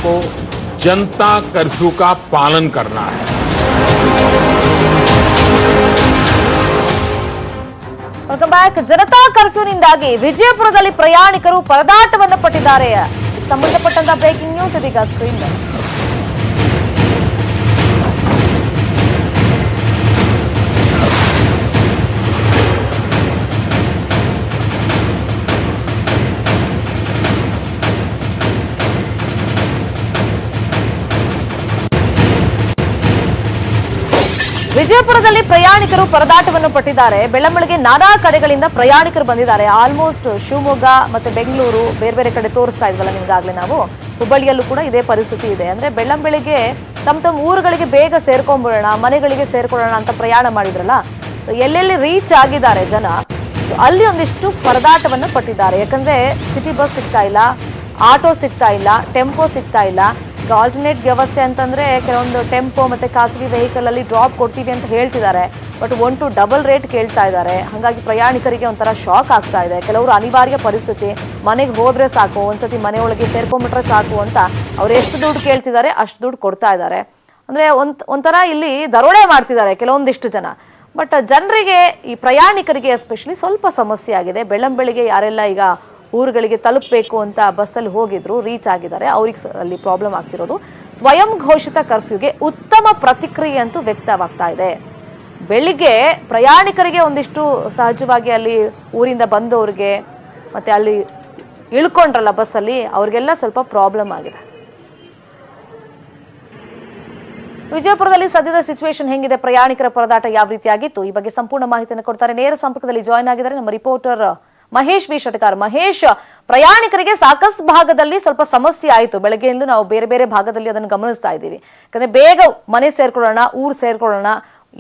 को जनता कर्फ्यू का पालन करना है। Welcome back. ಜನತಾ ಕರ್ಫ್ಯೂನಿಂದಾಗಿ ವಿಜಯಪುರದಲ್ಲಿ ಪ್ರಯಾಣಿಕರು ಪರದಾಟವನ್ನು ಪಟ್ಟಿದ್ದಾರೆ. ಸಂಬಂಧಪಟ್ಟಂತ ಬ್ರೇಕಿಂಗ್ ನ್ಯೂಸ್ ಇದೀಗ ಸ್ಕ್ರೀನ್ ಮೇಲೆ. ವಿಜಯಪುರದಲ್ಲಿ ಪ್ರಯಾಣಿಕರು ಪರದಾಟವನ್ನು ಪಟ್ಟಿದ್ದಾರೆ. ಬೆಳ್ಳಂಬೆಳಗ್ಗೆ ನಾನಾ ಕಡೆಗಳಿಂದ ಪ್ರಯಾಣಿಕರು ಬಂದಿದ್ದಾರೆ. ಆಲ್ಮೋಸ್ಟ್ ಶಿವಮೊಗ್ಗ ಮತ್ತೆ ಬೆಂಗಳೂರು ಬೇರೆ ಬೇರೆ ಕಡೆ ತೋರಿಸ್ತಾ ಇದ್ವಲ್ಲ ನಿಮ್ಗಾಗ್ಲೇ ನಾವು. ಹುಬ್ಬಳ್ಳಿಯಲ್ಲೂ ಕೂಡ ಇದೇ ಪರಿಸ್ಥಿತಿ ಇದೆ. ಅಂದ್ರೆ ಬೆಳ್ಳಂಬೆಳಗ್ಗೆ ತಮ್ಮ ಊರುಗಳಿಗೆ ಬೇಗ ಸೇರ್ಕೊಂಡ್ಬಿಡೋಣ, ಮನೆಗಳಿಗೆ ಸೇರ್ಕೊಳ್ಳೋಣ ಅಂತ ಪ್ರಯಾಣ ಮಾಡಿದ್ರಲ್ಲ, ಸೊ ಎಲ್ಲೆಲ್ಲಿ ರೀಚ್ ಆಗಿದ್ದಾರೆ ಜನ, ಸೊ ಅಲ್ಲಿ ಒಂದಿಷ್ಟು ಪರದಾಟವನ್ನು ಪಟ್ಟಿದ್ದಾರೆ. ಯಾಕಂದ್ರೆ ಸಿಟಿ ಬಸ್ ಸಿಗ್ತಾ ಇಲ್ಲ, ಆಟೋ ಸಿಗ್ತಾ ಇಲ್ಲ, ಟೆಂಪೋ ಸಿಗ್ತಾ ಇಲ್ಲ. ಆಲ್ಟರ್ನೇಟ್ ವ್ಯವಸ್ಥೆ ಅಂತಂದ್ರೆ ಕೆಲವೊಂದು ಟೆಂಪೋ ಮತ್ತೆ ಖಾಸಗಿ ವೆಹಿಕಲ್ ಅಲ್ಲಿ ಡ್ರಾಪ್ ಕೊಡ್ತೀವಿ ಅಂತ ಹೇಳ್ತಿದ್ದಾರೆ. ಬಟ್ 1 to ಡಬಲ್ ರೇಟ್ ಕೇಳ್ತಾ ಇದ್ದಾರೆ. ಹಾಗಾಗಿ ಪ್ರಯಾಣಿಕರಿಗೆ ಒಂಥರ ಶಾಕ್ ಆಗ್ತಾ ಇದೆ. ಕೆಲವರು ಅನಿವಾರ್ಯ ಪರಿಸ್ಥಿತಿ, ಮನೆಗೆ ಹೋದ್ರೆ ಸಾಕು, ಒಂದ್ಸತಿ ಮನೆಯೊಳಗೆ ಸೇರ್ಕೊಂಡ್ಬಿಟ್ರೆ ಸಾಕು ಅಂತ ಅವ್ರು ಎಷ್ಟು ದುಡ್ಡು ಕೇಳ್ತಿದ್ದಾರೆ ಅಷ್ಟು ದುಡ್ಡು ಕೊಡ್ತಾ ಇದ್ದಾರೆ. ಅಂದ್ರೆ ಒಂಥರ ಇಲ್ಲಿ ದರೋಡೆ ಮಾಡ್ತಿದ್ದಾರೆ ಕೆಲವೊಂದಿಷ್ಟು ಜನ. ಬಟ್ ಜನರಿಗೆ, ಈ ಪ್ರಯಾಣಿಕರಿಗೆ ಎಸ್ಪೆಷಲಿ ಸ್ವಲ್ಪ ಸಮಸ್ಯೆ ಆಗಿದೆ. ಬೆಳ್ಳಂಬೆಳಿಗ್ಗೆ ಯಾರೆಲ್ಲ ಈಗ ಊರುಗಳಿಗೆ ತಲುಪಬೇಕು ಅಂತ ಬಸ್ಸಲ್ಲಿ ಹೋಗಿದ್ರು, ರೀಚ್ ಆಗಿದ್ದಾರೆ, ಅವ್ರಿಗೆ ಅಲ್ಲಿ ಪ್ರಾಬ್ಲಮ್ ಆಗ್ತಿರೋದು. ಸ್ವಯಂ ಘೋಷಿತ ಕರ್ಫ್ಯೂಗೆ ಉತ್ತಮ ಪ್ರತಿಕ್ರಿಯೆ ಅಂತೂ ವ್ಯಕ್ತವಾಗ್ತಾ ಇದೆ. ಬೆಳಿಗ್ಗೆ ಪ್ರಯಾಣಿಕರಿಗೆ ಒಂದಿಷ್ಟು ಸಹಜವಾಗಿ ಅಲ್ಲಿ ಊರಿಂದ ಬಂದವ್ರಿಗೆ ಮತ್ತೆ ಅಲ್ಲಿ ಇಳ್ಕೊಂಡ್ರಲ್ಲ ಬಸ್ಸಲ್ಲಿ, ಅವ್ರಿಗೆಲ್ಲ ಸ್ವಲ್ಪ ಪ್ರಾಬ್ಲಮ್ ಆಗಿದೆ. ವಿಜಯಪುರದಲ್ಲಿ ಸದ್ಯದ ಸಿಚುವೇಶನ್ ಹೆಂಗಿದೆ, ಪ್ರಯಾಣಿಕರ ಪರದಾಟ ಯಾವ ರೀತಿಯಾಗಿತ್ತು, ಈ ಬಗ್ಗೆ ಸಂಪೂರ್ಣ ಮಾಹಿತಿಯನ್ನು ಕೊಡ್ತಾರೆ. ನೇರ ಸಂಪರ್ಕದಲ್ಲಿ ಜಾಯ್ನ್ ಆಗಿದ್ದಾರೆ ನಮ್ಮ ರಿಪೋರ್ಟರ್ ಮಹೇಶ್ ವಿ ಶಟಕಾರ್. ಮಹೇಶ್, ಪ್ರಯಾಣಿಕರಿಗೆ ಸಾಕಷ್ಟು ಭಾಗದಲ್ಲಿ ಸ್ವಲ್ಪ ಸಮಸ್ಯೆ ಆಯಿತು. ಬೆಳಗ್ಗೆಯಿಂದ ನಾವು ಬೇರೆ ಬೇರೆ ಭಾಗದಲ್ಲಿ ಅದನ್ನು ಗಮನಿಸ್ತಾ ಇದ್ದೀವಿ. ಯಾಕಂದ್ರೆ ಬೇಗ ಮನೆ ಸೇರ್ಕೊಳ್ಳೋಣ, ಊರು ಸೇರ್ಕೊಳ್ಳೋಣ,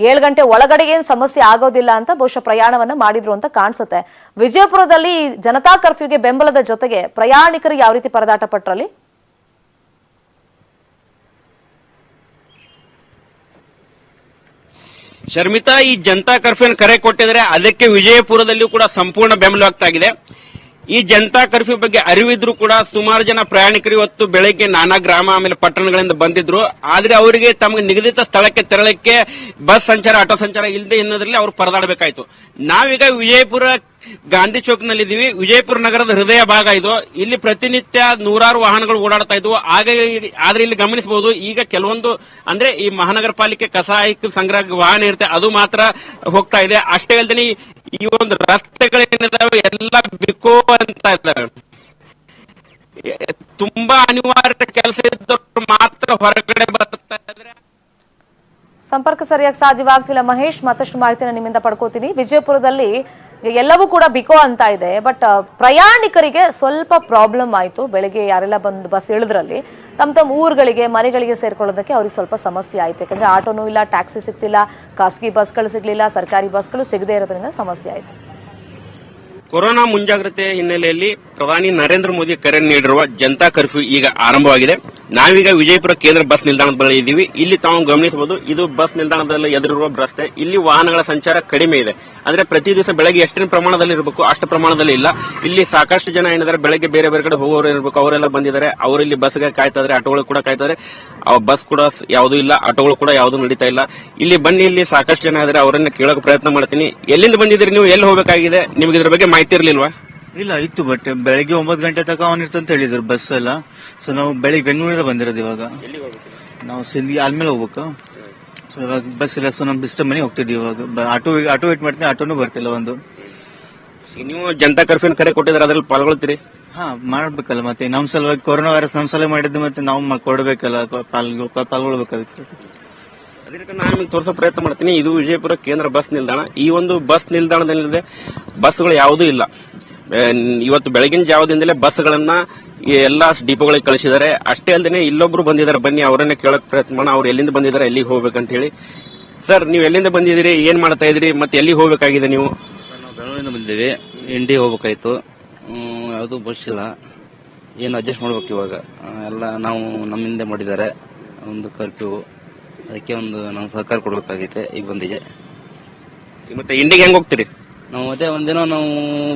7 ಗಂಟೆ ಒಳಗಡೆ ಏನು ಸಮಸ್ಯೆ ಆಗೋದಿಲ್ಲ ಅಂತ ಬಹುಶಃ ಪ್ರಯಾಣವನ್ನ ಮಾಡಿದ್ರು ಅಂತ ಕಾಣಿಸುತ್ತೆ. ವಿಜಯಪುರದಲ್ಲಿ ಜನತಾ ಕರ್ಫ್ಯೂಗೆ ಬೆಂಬಲದ ಜೊತೆಗೆ ಪ್ರಯಾಣಿಕರು ಯಾವ ರೀತಿ ಪರದಾಟ ಪಟ್ರಲ್ಲಿ? ಶರ್ಮಿತಾ, ಈ ಜನತಾ ಕರ್ಫ್ಯೂ ಕರೆ ಕೊಟ್ಟಿದ್ರೆ ಅದಕ್ಕೆ ವಿಜಯಪುರದಲ್ಲಿಯೂ ಕೂಡ ಸಂಪೂರ್ಣ ಬೆಂಬಲವಾಗ್ತಾಗಿದೆ. ಈ ಜನತಾ ಕರ್ಫ್ಯೂ ಬಗ್ಗೆ ಅರಿವಿದ್ರು ಕೂಡ ಸುಮಾರು ಜನ ಪ್ರಯಾಣಿಕರು ಇವತ್ತು ಬೆಳಗ್ಗೆ ನಾನಾ ಗ್ರಾಮ ಆಮೇಲೆ ಪಟ್ಟಣಗಳಿಂದ ಬಂದಿದ್ರು. ಆದ್ರೆ ಅವರಿಗೆ ತಮಗೆ ನಿಗದಿತ ಸ್ಥಳಕ್ಕೆ ತೆರಳಕ್ಕೆ ಬಸ್ ಸಂಚಾರ, ಆಟೋ ಸಂಚಾರ ಇಲ್ಲದೆ ಎನ್ನುವುದರಲ್ಲಿ ಅವರು ಪರದಾಡಬೇಕಾಯ್ತು. ನಾವೀಗ ವಿಜಯಪುರ ಗಾಂಧಿ ಚೌಕ್ನಲ್ಲಿದ್ದೀವಿ. ವಿಜಯಪುರ ನಗರದ ಹೃದಯ ಭಾಗ ಇದು. ಇಲ್ಲಿ ಪ್ರತಿನಿತ್ಯ ನೂರಾರು ವಾಹನಗಳು ಓಡಾಡ್ತಾ ಇದ್ವು. ಆದ್ರೆ ಇಲ್ಲಿ ಗಮನಿಸಬಹುದು, ಈಗ ಕೆಲವೊಂದು ಅಂದ್ರೆ ಈ ಮಹಾನಗರ ಪಾಲಿಕೆ ಕಸ ಸಂಗ್ರಹ ವಾಹನ ಇರುತ್ತೆ, ಅದು ಮಾತ್ರ ಹೋಗ್ತಾ ಇದೆ. ಅಷ್ಟೇ ಅಲ್ಲದೆ ಈ ಒಂದು ರಸ್ತೆಗಳೇನಿದಾವೆ ಎಲ್ಲ ಬಿಕೋ ಅಂತ ಇದ್ದಾವೆ. ತುಂಬಾ ಅನಿವಾರ್ಯ ಕೆಲಸ ಇದ್ದವರು ಮಾತ್ರ ಹೊರಗಡೆ ಬರ್ತಾ ಇದ್ದಾರೆ. ಸಂಪರ್ಕ ಸರಿಯಾಗಿ ಸಾಧ್ಯವಾಗ್ತಿಲ್ಲ ಮಹೇಶ್, ಮತ್ತಷ್ಟು ಮಾಹಿತಿನ ನಿಮ್ಮಿಂದ ಪಡ್ಕೋತೀನಿ. ವಿಜಯಪುರದಲ್ಲಿ ಎಲ್ಲವೂ ಕೂಡ ಬಿಕೋ ಅಂತ ಇದೆ. ಬಟ್ ಪ್ರಯಾಣಿಕರಿಗೆ ಸ್ವಲ್ಪ ಪ್ರಾಬ್ಲಮ್ ಆಯ್ತು. ಬೆಳಗ್ಗೆ ಯಾರೆಲ್ಲ ಬಂದು ಬಸ್ ಇಳಿದ್ರಲ್ಲಿ ತಮ್ಮ ಊರುಗಳಿಗೆ, ಮನೆಗಳಿಗೆ ಸೇರ್ಕೊಳ್ಳೋದಕ್ಕೆ ಅವ್ರಿಗೆ ಸ್ವಲ್ಪ ಸಮಸ್ಯೆ ಆಯ್ತು. ಯಾಕಂದ್ರೆ ಆಟೋನೂ ಇಲ್ಲ, ಟ್ಯಾಕ್ಸಿ ಸಿಗ್ತಿಲ್ಲ, ಖಾಸಗಿ ಬಸ್ಗಳು ಸಿಗ್ಲಿಲ್ಲ, ಸರ್ಕಾರಿ ಬಸ್ಗಳು ಸಿಗದೇ ಇರೋದ್ರಿಂದ ಸಮಸ್ಯೆ ಆಯ್ತು. ಕೊರೋನಾ ಮುಂಜಾಗ್ರತೆ ಹಿನ್ನೆಲೆಯಲ್ಲಿ ಪ್ರಧಾನಿ ನರೇಂದ್ರ ಮೋದಿ ಕರೆ ನೀಡಿರುವ ಜನತಾ ಕರ್ಫ್ಯೂ ಈಗ ಆರಂಭವಾಗಿದೆ. ನಾವೀಗ ವಿಜಯಪುರ ಕೇಂದ್ರ ಬಸ್ ನಿಲ್ದಾಣದ ಬಳಿ ಇದ್ದೀವಿ. ಇಲ್ಲಿ ತಾವು ಗಮನಿಸಬಹುದು, ಇದು ಬಸ್ ನಿಲ್ದಾಣದಲ್ಲಿ ಎದುರಿರುವ ರಸ್ತೆ. ಇಲ್ಲಿ ವಾಹನಗಳ ಸಂಚಾರ ಕಡಿಮೆ ಇದೆ. ಅಂದ್ರೆ ಪ್ರತಿ ದಿವಸ ಬೆಳಗ್ಗೆ ಎಷ್ಟಿನ ಪ್ರಮಾಣದಲ್ಲಿ ಇರಬೇಕು ಅಷ್ಟು ಪ್ರಮಾಣದಲ್ಲಿ ಇಲ್ಲ. ಇಲ್ಲಿ ಸಾಕಷ್ಟು ಜನ ಏನಿದ್ದಾರೆ, ಬೆಳಗ್ಗೆ ಬೇರೆ ಬೇರೆ ಕಡೆ ಹೋಗೋರು ಇರಬೇಕು, ಅವರೆಲ್ಲ ಬಂದಿದ್ದಾರೆ. ಅವರು ಇಲ್ಲಿ ಬಸ್ಗೆ ಕಾಯ್ತಾ ಇದ್ದಾರೆ, ಆಟೋಗಳು ಕೂಡ ಕಾಯ್ತಾ ಇದ್ದಾರೆ. ಬಸ್ ಕೂಡ ಯಾವುದೂ ಇಲ್ಲ, ಆಟೋಗಳು ಕೂಡ ಯಾವುದೂ ನಡೀತಾ ಇಲ್ಲ. ಇಲ್ಲಿ ಬನ್ನಿ, ಇಲ್ಲಿ ಸಾಕಷ್ಟು ಜನ ಇದ್ದಾರೆ, ಅವರನ್ನ ಕೇಳೋಕೆ ಪ್ರಯತ್ನ ಮಾಡ್ತೀನಿ. ಎಲ್ಲಿಂದ ಬಂದಿದ್ದೀರಿ ನೀವು, ಎಲ್ಲಿ ಹೋಗಬೇಕಾಗಿದೆ, ನಿಮ್ಗೆ ಇದ್ರ ಬಗ್ಗೆ ಮಾಹಿತಿ ಇರಲಿಲ್ವಾ? ಇಲ್ಲ, ಇತ್ತು. ಬಟ್ ಬೆಳಗ್ಗೆ 9 ಗಂಟೆ ತನಕ ಅವನಿರ್ತಂತ ಹೇಳಿದ್ರು ಬಸ್ ಎಲ್ಲ. ಸೊ ನಾವು ಬೆಳಿಗ್ಗೆ ಬೆಂಗಳೂರಿಂದ ಬಂದಿರೋದು. ಇವಾಗ ನಾವು ಸಿಂಧಿ ಆದ್ಮೇಲೆ ಹೋಗ್ಬೇಕು. ಸೊ ಇವಾಗ ಬಸ್ ಇಲ್ಲ, ಸೊ ನಮ್ ಬಿಸ್ಟ ಮನೆ ಹೋಗ್ತಿದ್ವಿ. ಇವಾಗ ಆಟೋ ವೇಟ್ ಮಾಡ್ತೀನಿ, ಆಟೋನು ಬರ್ತಿಲ್ಲ ಒಂದು. ನೀವು ಜನತಾ ಕರ್ಫ್ಯೂ ಕರೆ ಕೊಟ್ಟಿದ್ರೆ ಅದ್ರಲ್ಲಿ ಪಾಲ್ಗೊಳ್ತೀರಿ? ಹಾ, ಮಾಡ್ಬೇಕಲ್ಲ. ಮತ್ತೆ ನಮ್ ಸಲುವಾಗಿ ಕೊರೋನಾ ವೈರಸ್ ನಮ್ ಸಲ ಮಾಡಿದ್ದು, ಮತ್ತೆ ನಾವು ಕೊಡ್ಬೇಕಲ್ಲ, ಪಾಲ್ಗೊಳ್ಬೇಕಾಗುತ್ತೆ. ಅದೇ ರೀತಿ ನಾನು ನಿಮ್ಗೆ ತೋರಿಸೋ ಪ್ರಯತ್ನ ಮಾಡ್ತೀನಿ. ಇದು ವಿಜಯಪುರ ಕೇಂದ್ರ ಬಸ್ ನಿಲ್ದಾಣ. ಈ ಒಂದು ಬಸ್ ನಿಲ್ದಾಣದಲ್ಲಿ ಬಸ್ಗಳು ಯಾವುದೂ ಇಲ್ಲ. ಇವತ್ತು ಬೆಳಗಿನ ಜಾವದಿಂದಲೇ ಬಸ್ಗಳನ್ನ ಎಲ್ಲಾ ಡಿಪೋಗಳಿಗೆ ಕಳಿಸಿದ್ದಾರೆ. ಅಷ್ಟೇ ಅಲ್ಲದೆ ಇಲ್ಲೊಬ್ರು ಬಂದಿದ್ದಾರೆ, ಬನ್ನಿ ಅವರನ್ನ ಕೇಳಕ್ ಪ್ರಯತ್ನ ಮಾಡೋಣ. ಅವ್ರು ಎಲ್ಲಿಂದ ಬಂದಿದ್ದಾರೆ, ಎಲ್ಲಿಗೆ ಹೋಗ್ಬೇಕಂತ ಹೇಳಿ. ಸರ್, ನೀವು ಎಲ್ಲಿಂದ ಬಂದಿದ್ದೀರಿ, ಏನ್ ಮಾಡ್ತಾ ಇದ್ರಿ, ಮತ್ತೆ ಎಲ್ಲಿಗೆ ಹೋಗ್ಬೇಕಾಗಿದೆ ನೀವು? ನಾವು ಬೆಳಗಾವಿಯಿಂದ ಬಂದಿದ್ದೀವಿ. ಇಂಡಿ ಹೋಗ್ಬೇಕಾಯ್ತು, ಯಾವುದು ಬಸ್ ಇಲ್ಲ. ಏನು ಅಡ್ಜಸ್ಟ್ ಮಾಡ್ಬೇಕು ಇವಾಗ. ಎಲ್ಲ ನಾವು ನಮ್ಮಿಂದ ಮಾಡಿದ್ದಾರೆ ಒಂದು ಕರ್ಫ್ಯೂ, ಅದಕ್ಕೆ ಒಂದು ನಾವು ಸಹಕಾರ ಕೊಡಬೇಕಾಗೈತೆ. ಈಗ ಬಂದಿದೆ. ಮತ್ತೆ ಇಂಡಿಗೆ ಹೆಂಗ್ ಹೋಗ್ತೀರಿ? ನಾವು ಅದೇ ಒಂದಿನ ನಾವು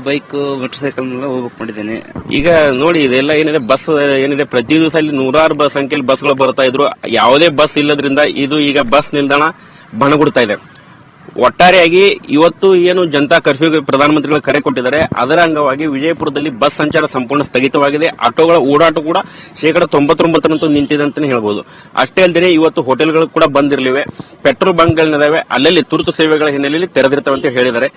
ಬೈಕ್ ಮೋಟರ್ ಸೈಕಲ್ ಹೋಗ್ಬೇಕು ಮಾಡಿದ್ದೇನೆ. ಈಗ ನೋಡಿ, ಇದೆಲ್ಲ ಏನಿದೆ ಬಸ್ ಏನಿದೆ, ಪ್ರತಿ ದಿವಸ ಇಲ್ಲಿ ನೂರಾರು ಸಂಖ್ಯೆಯಲ್ಲಿ ಬಸ್ಗಳು ಬರ್ತಾ ಇದ್ರು. ಯಾವುದೇ ಬಸ್ ಇಲ್ಲದ್ರಿಂದ ಇದು ಈಗ ಬಸ್ ನಿಲ್ದಾಣ ಬಣಗುಡ್ತಾ ಇದೆ. ಒಟ್ಟಾರೆಯಾಗಿ ಇವತ್ತು ಏನು ಜನತಾ ಕರ್ಫ್ಯೂಗೆ ಪ್ರಧಾನಮಂತ್ರಿಗಳು ಕರೆ ಕೊಟ್ಟಿದ್ದಾರೆ, ಅದರ ಅಂಗವಾಗಿ ವಿಜಯಪುರದಲ್ಲಿ ಬಸ್ ಸಂಚಾರ ಸಂಪೂರ್ಣ ಸ್ಥಗಿತವಾಗಿದೆ. ಆಟೋಗಳ ಓಡಾಟ ಕೂಡ 99% ನಿಂತಿದೆ ಅಂತಾನೆ ಹೇಳ್ಬೋದು. ಅಷ್ಟೇ ಅಲ್ಲದೆ ಇವತ್ತು ಹೋಟೆಲ್ಗಳು ಕೂಡ ಬಂದಿರಲಿವೆ, ಪೆಟ್ರೋಲ್ ಬಂಕ್ಗಳಿದಾವೆ, ಅಲ್ಲಲ್ಲಿ ತುರ್ತು ಸೇವೆಗಳ ಹಿನ್ನೆಲೆಯಲ್ಲಿ ತೆರೆದಿರ್ತವೆ ಅಂತ ಹೇಳಿದ್ದಾರೆ.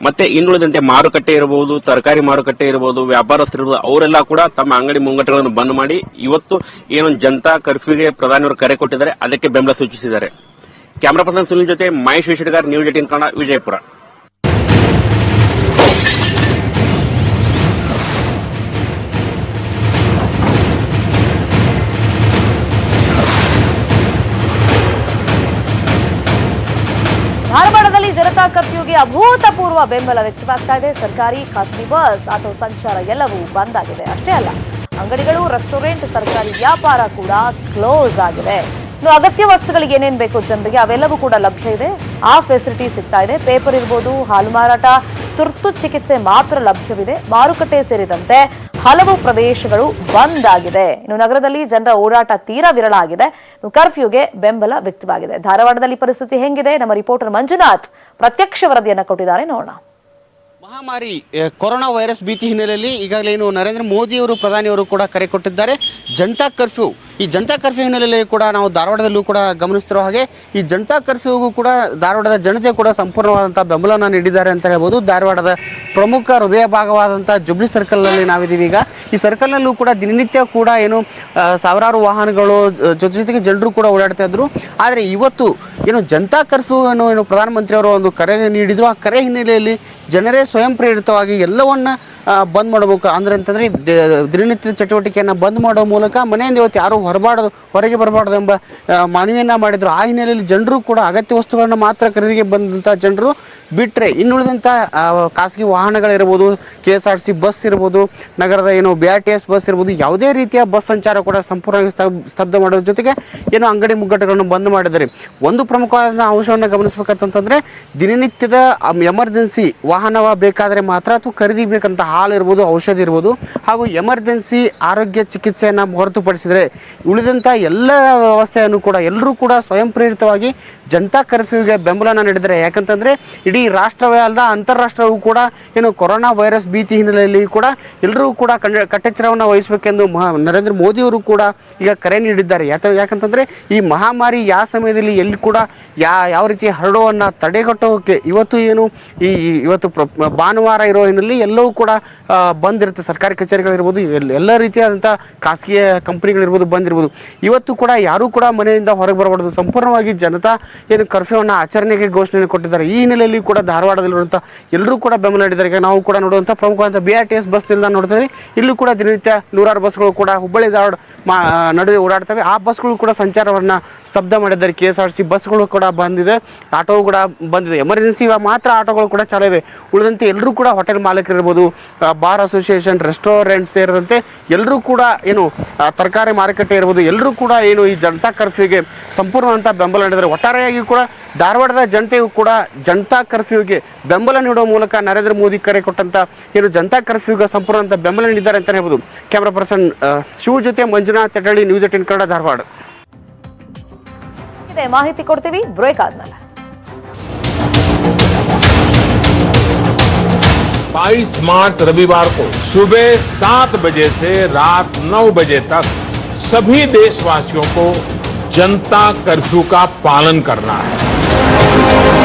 ಮತ್ತೆ ಇನ್ನುಳಿದಂತೆ ಮಾರುಕಟ್ಟೆ ಇರಬಹುದು, ತರಕಾರಿ ಮಾರುಕಟ್ಟೆ ಇರಬಹುದು, ವ್ಯಾಪಾರಸ್ಥರಿರ್ಬೋದು, ಅವರೆಲ್ಲ ಕೂಡ ತಮ್ಮ ಅಂಗಡಿ ಮುಂಗಟ್ಟುಗಳನ್ನು ಬಂದ್ ಮಾಡಿ ಇವತ್ತು ಏನು ಜನತಾ ಕರ್ಫ್ಯೂಗೆ ಪ್ರಧಾನಿಯವರು ಕರೆ ಕೊಟ್ಟಿದ್ದಾರೆ ಅದಕ್ಕೆ ಬೆಂಬಲ ಸೂಚಿಸಿದ್ದಾರೆ. ಕ್ಯಾಮರಾ ಪರ್ಸನ್ ಸುನಿಲ್ ಜೊತೆ ಮಹೇಶ್ ವಿಶ್ವಗಾರ್, ನ್ಯೂಸ್ 18 ಕನ್ನಡ, ವಿಜಯಪುರ. ಧಾರವಾಡದಲ್ಲಿ ಜನತಾ ಕರ್ಫ್ಯೂಗೆ ಅಭೂತಪೂರ್ವ ಬೆಂಬಲ ವ್ಯಕ್ತವಾಗ್ತಾ ಇದೆ. ಸರ್ಕಾರಿ, ಖಾಸಗಿ ಬಸ್, ಆಟೋ ಸಂಚಾರ ಎಲ್ಲವೂ ಬಂದ್ ಆಗಿದೆ. ಅಷ್ಟೇ ಅಲ್ಲ, ಅಂಗಡಿಗಳು, ರೆಸ್ಟೋರೆಂಟ್, ತರಕಾರಿ ವ್ಯಾಪಾರ ಕೂಡ ಕ್ಲೋಸ್ ಆಗಿದೆ. ಇನ್ನು ಅಗತ್ಯ ವಸ್ತುಗಳಿಗೆ ಏನೇನ್ ಬೇಕು ಜನರಿಗೆ ಅವೆಲ್ಲವೂ ಕೂಡ ಲಭ್ಯ ಇದೆ. ಆ ಫೆಸಿಲಿಟಿ ಸಿಗ್ತಾ ಇದೆ. ಪೇಪರ್ ಇರ್ಬೋದು, ಹಾಲು ಮಾರಾಟ, ತುರ್ತು ಚಿಕಿತ್ಸೆ ಮಾತ್ರ ಲಭ್ಯವಿದೆ. ಮಾರುಕಟ್ಟೆ ಸೇರಿದಂತೆ ಹಲವು ಪ್ರದೇಶಗಳು ಬಂದ್ ಆಗಿದೆ. ಇನ್ನು ನಗರದಲ್ಲಿ ಜನರ ಓಡಾಟ ತೀರಾ ವಿರಳ ಆಗಿದೆ. ಕರ್ಫ್ಯೂಗೆ ಬೆಂಬಲ ವ್ಯಕ್ತವಾಗಿದೆ. ಧಾರವಾಡದಲ್ಲಿ ಪರಿಸ್ಥಿತಿ ಹೆಂಗಿದೆ? ನಮ್ಮ ರಿಪೋರ್ಟರ್ ಮಂಜುನಾಥ್ ಪ್ರತ್ಯಕ್ಷ ವರದಿಯನ್ನ ಕೊಟ್ಟಿದ್ದಾರೆ, ನೋಡೋಣ. ಮಹಾಮಾರಿ ಕೊರೋನಾ ವೈರಸ್ ಭೀತಿ ಹಿನ್ನೆಲೆಯಲ್ಲಿ ಈಗಾಗಲೇ ನರೇಂದ್ರ ಮೋದಿಯವರು ಪ್ರಧಾನಿಯವರು ಕೂಡ ಕರೆ ಕೊಟ್ಟಿದ್ದಾರೆ ಜನತಾ ಕರ್ಫ್ಯೂ. ಈ ಜನತಾ ಕರ್ಫ್ಯೂ ಹಿನ್ನೆಲೆಯಲ್ಲಿ ಕೂಡ ನಾವು ಧಾರವಾಡದಲ್ಲೂ ಕೂಡ ಗಮನಿಸ್ತಿರೋ ಹಾಗೆ ಈ ಜನತಾ ಕರ್ಫ್ಯೂಗೂ ಕೂಡ ಧಾರವಾಡದ ಜನತೆ ಕೂಡ ಸಂಪೂರ್ಣವಾದಂಥ ಬೆಂಬಲವನ್ನು ನೀಡಿದ್ದಾರೆ ಅಂತ ಹೇಳ್ಬೋದು. ಧಾರವಾಡದ ಪ್ರಮುಖ ಹೃದಯ ಭಾಗವಾದಂಥ ಜುಬ್ಲಿ ಸರ್ಕಲ್ನಲ್ಲಿ ನಾವಿದ್ದೀವಿ. ಈಗ ಈ ಸರ್ಕಲ್ನಲ್ಲೂ ಕೂಡ ದಿನನಿತ್ಯ ಕೂಡ ಸಾವಿರಾರು ವಾಹನಗಳು ಜೊತೆಗೆ ಜನರು ಕೂಡ ಓಡಾಡ್ತಾ ಇದ್ರು. ಆದರೆ ಇವತ್ತು ಜನತಾ ಕರ್ಫ್ಯೂ ಏನು ಪ್ರಧಾನಮಂತ್ರಿಯವರು ಒಂದು ಕರೆ ನೀಡಿದ್ರು. ಆ ಕರೆ ಹಿನ್ನೆಲೆಯಲ್ಲಿ ಜನರೇ ಸ್ವಯಂ ಪ್ರೇರಿತವಾಗಿ ಎಲ್ಲವನ್ನ ಬಂದ್ ಮಾಡಬೇಕು ಅಂತಂದ್ರೆ ದಿನನಿತ್ಯದ ಚಟುವಟಿಕೆಯನ್ನು ಬಂದ್ ಮಾಡೋ ಮೂಲಕ ಮನೆಯಿಂದ ಇವತ್ತು ಯಾರು ಹೊರಗೆ ಬರಬಾರ್ದು ಎಂಬ ಮನವಿಯನ್ನ ಮಾಡಿದ್ರು. ಆ ಹಿನ್ನೆಲೆಯಲ್ಲಿ ಜನರು ಕೂಡ ಅಗತ್ಯ ವಸ್ತುಗಳನ್ನು ಮಾತ್ರ ಖರೀದಿಗೆ ಬಂದಂಥ ಜನರು ಬಿಟ್ಟರೆ ಇನ್ನುಳಿದಂಥ ಖಾಸಗಿ ವಾಹನಗಳಿರ್ಬೋದು, KSRTC ಬಸ್ ಇರ್ಬೋದು, ನಗರದ BRTS ಬಸ್ ಇರ್ಬೋದು, ಯಾವುದೇ ರೀತಿಯ ಬಸ್ ಸಂಚಾರ ಕೂಡ ಸಂಪೂರ್ಣವಾಗಿ ಸ್ತಬ್ಧ ಮಾಡೋದ್ರ ಜೊತೆಗೆ ಅಂಗಡಿ ಮುಗ್ಗಟ್ಟುಗಳನ್ನು ಬಂದ್ ಮಾಡಿದ್ದಾರೆ. ಒಂದು ಪ್ರಮುಖವಾದ ಅಂಶವನ್ನು ಗಮನಿಸಬೇಕಂತಂದ್ರೆ ದಿನನಿತ್ಯದ ಎಮರ್ಜೆನ್ಸಿ ವಾಹನ ಬೇಕಾದರೆ ಮಾತ್ರ ಅಥವಾ ಖರೀದಿ ಬೇಕಂತ ಹಾಲು ಇರ್ಬೋದು, ಔಷಧಿ ಇರ್ಬೋದು, ಹಾಗೂ ಎಮರ್ಜೆನ್ಸಿ ಆರೋಗ್ಯ ಚಿಕಿತ್ಸೆಯನ್ನು ಹೊರತುಪಡಿಸಿದರೆ ಉಳಿದಂಥ ಎಲ್ಲ ವ್ಯವಸ್ಥೆಯನ್ನು ಕೂಡ ಎಲ್ಲರೂ ಕೂಡ ಸ್ವಯಂ ಪ್ರೇರಿತವಾಗಿ ಜನತಾ ಕರ್ಫ್ಯೂಗೆ ಬೆಂಬಲನ ನೀಡಿದ್ದಾರೆ. ಯಾಕಂತಂದರೆ ಇಡೀ ರಾಷ್ಟ್ರವೇ ಅಲ್ಲದ ಅಂತಾರಾಷ್ಟ್ರವೂ ಕೂಡ ಕೊರೋನಾ ವೈರಸ್ ಭೀತಿ ಹಿನ್ನೆಲೆಯಲ್ಲಿ ಕೂಡ ಎಲ್ಲರೂ ಕೂಡ ಕಟ್ಟೆಚ್ಚರವನ್ನು ವಹಿಸಬೇಕೆಂದು ನರೇಂದ್ರ ಮೋದಿಯವರು ಕೂಡ ಈಗ ಕರೆ ನೀಡಿದ್ದಾರೆ. ಯಾಕಂತಂದರೆ ಈ ಮಹಾಮಾರಿ ಯಾವ ಸಮಯದಲ್ಲಿ ಎಲ್ಲಿ ಕೂಡ ಯಾವ ರೀತಿ ಹರಡುವನ್ನು ತಡೆಗಟ್ಟೋಕೆ ಇವತ್ತು ಭಾನುವಾರ ಇರೋ ಹಿನ್ನೆಲೆಯಲ್ಲಿ ಎಲ್ಲವೂ ಕೂಡ ಬಂದಿರುತ್ತೆ. ಸರ್ಕಾರಿ ಕಚೇರಿಗಳಿರ್ಬೋದು, ಎಲ್ಲ ರೀತಿಯಾದಂಥ ಖಾಸಗಿ ಕಂಪನಿಗಳಿರ್ಬೋದು ಬಂದಿರ್ಬೋದು. ಇವತ್ತು ಕೂಡ ಯಾರೂ ಕೂಡ ಮನೆಯಿಂದ ಹೊರಗೆ ಬರಬಾರ್ದು, ಸಂಪೂರ್ಣವಾಗಿ ಜನತಾ ಕರ್ಫ್ಯೂವನ್ನು ಆಚರಣೆಗೆ ಘೋಷಣೆ ಕೊಟ್ಟಿದ್ದಾರೆ. ಈ ಹಿನ್ನೆಲೆಯಲ್ಲಿ ಕೂಡ ಧಾರವಾಡದಲ್ಲಿರುವಂಥ ಎಲ್ಲರೂ ಕೂಡ ಬೆಂಬಲ ನೀಡಿದ್ದಾರೆ. ಈಗ ನಾವು ಕೂಡ ನೋಡುವಂಥ ಪ್ರಮುಖವಾದ BRTS ಬಸ್ ನಿಲ್ದಾಣ ನೋಡ್ತಾ ಇದ್ದೀವಿ. ಇಲ್ಲೂ ಕೂಡ ದಿನನಿತ್ಯ ನೂರಾರು ಬಸ್ಗಳು ಕೂಡ ಹುಬ್ಬಳ್ಳಿ ಧಾರವಾಡ ನಡುವೆ ಓಡಾಡ್ತವೆ. ಆ ಬಸ್ಗಳು ಕೂಡ ಸಂಚಾರವನ್ನು ಸ್ತಬ್ಧ ಮಾಡಿದ್ದಾರೆ. KSRTC ಬಸ್ಗಳು ಕೂಡ ಬಂದಿದೆ, ಆಟೋ ಕೂಡ ಬಂದಿದೆ. ಎಮರ್ಜೆನ್ಸಿ ಮಾತ್ರ ಆಟೋಗಳು ಕೂಡ ಚಾಲು ಇದೆ. ಉಳಿದಂತೆ ಎಲ್ಲರೂ ಕೂಡ ಹೋಟೆಲ್ ಮಾಲೀಕರಿರ್ಬೋದು, ಬಾರ್ ಅಸೋಸಿಯೇಷನ್, ರೆಸ್ಟೋರೆಂಟ್ ಸೇರಿದಂತೆ ಎಲ್ಲರೂ ಕೂಡ ತರಕಾರಿ ಮಾರುಕಟ್ಟೆ ಇರ್ಬೋದು, ಎಲ್ಲರೂ ಕೂಡ ಈ ಜನತಾ ಕರ್ಫ್ಯೂಗೆ ಸಂಪೂರ್ಣವಂತ ಬೆಂಬಲ ನೀಡಿದ್ದಾರೆ. ಒಟ್ಟಾರೆಯಾಗಿ ಕೂಡ ಧಾರವಾಡದ ಜನತೆಯು ಕೂಡ ಜನತಾ ಕರ್ಫ್ಯೂಗೆ ಬೆಂಬಲ ನೀಡುವ ಮೂಲಕ ನರೇಂದ್ರ ಮೋದಿ ಕರೆ ಕೊಟ್ಟಂತ ಜನತಾ ಕರ್ಫ್ಯೂಗೆ ಸಂಪೂರ್ಣವಂತ ಬೆಂಬಲ ನೀಡಿದ್ದಾರೆ ಅಂತ ಹೇಳ್ಬೋದು. ಕ್ಯಾಮರಾ ಪರ್ಸನ್ ಶಿವ ಜೊತೆ ಮಂಜುನಾಥ್ ತೆಟಳ್ಳಿ, ನ್ಯೂಸ್ 18 ಕನ್ನಡ, ಧಾರವಾಡ. ಮಾಹಿತಿ ಕೊಡ್ತೀವಿ ಬ್ರೇಕ್ ಆದ್ಮೇಲೆ. 22 मार्च रविवार को सुबह 7 बजे से रात 9 बजे तक सभी देशवासियों को जनता कर्फ्यू का पालन करना है.